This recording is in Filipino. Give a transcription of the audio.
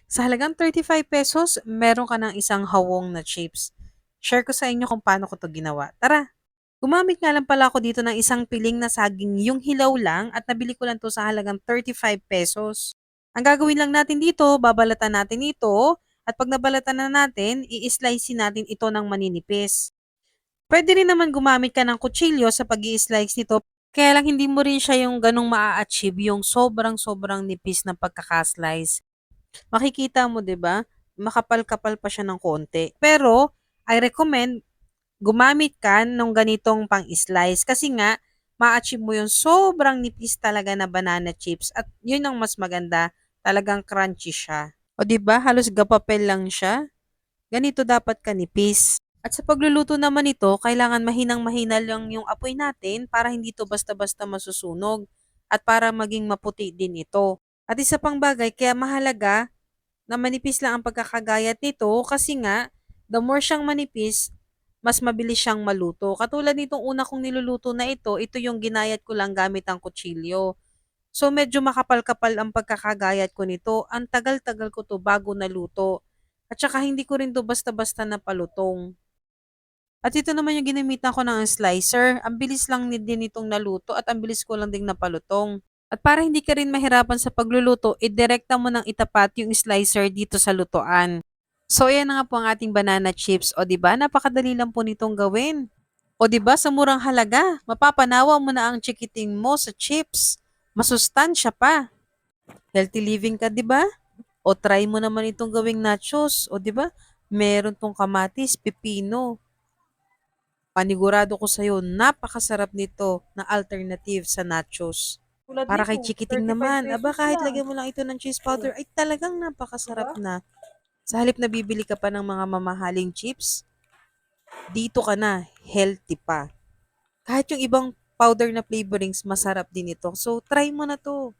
Sa halagang 35 pesos, meron ka ng isang hawong na chips. Share ko sa inyo kung paano ko to ginawa. Tara! Gumamit nga lang pala ako dito ng isang piling na saging yung hilaw lang at nabili ko lang to sa halagang 35 pesos. Ang gagawin lang natin dito, babalatan natin ito at pag nabalatan na natin, i-slice natin ito ng maninipis. Pwede rin naman gumamit ka ng kutsilyo sa pag slice nito, kaya lang hindi mo rin siya yung ganong maa-achieve yung sobrang-sobrang nipis na pagkakaslice. Makikita mo 'di ba, makapal-kapal pa siya ng konti. Pero I recommend gumamit ka nung ganitong pang-slice kasi nga ma-achieve mo yung sobrang nipis talaga na banana chips at yun ang mas maganda, talagang crunchy siya. O 'di ba, halos gapapel lang siya. Ganito dapat kanipis. At sa pagluluto naman nito, kailangan mahinang-mahina lang yung apoy natin para hindi to basta-basta masusunog at para maging maputi din ito. At isa pang bagay, kaya mahalaga na manipis lang ang pagkakagayat nito kasi nga, the more siyang manipis, mas mabilis siyang maluto. Katulad nitong una kong niluluto na ito yung ginayat ko lang gamit ang kutsilyo. So medyo makapal-kapal ang pagkakagayat ko nito. Ang tagal-tagal ko to bago naluto. At saka hindi ko rin to basta-basta napalutong. At ito naman yung ginamitan ko ng slicer. Ang bilis lang din itong naluto at ang bilis ko lang ding napalutong. At para hindi ka rin mahirapan sa pagluluto, idirekta mo ng itapat yung slicer dito sa lutuan. So, ayan na nga po ang ating banana chips. O, di ba? Napakadali lang po nitong gawin. O, di ba? Sa murang halaga, mapapanawa mo na ang chikiting mo sa chips. Masustansya pa. Healthy living ka, di ba? O, try mo naman itong gawing nachos. O, di ba? Meron tong kamatis, pipino. Panigurado ko sa'yo, napakasarap nito na alternative sa nachos. Tulad Para kay nito, Chikiting 35 naman, aba pesos kahit lang. lagyan mo lang ito ng cheese Oh, powder ay talagang 'di napakasarap ba? na. Sa halip na bibili ka pa ng mga mamahaling chips, dito ka na, healthy pa. Kahit yung ibang powder na flavorings, masarap din ito. So, try mo na to.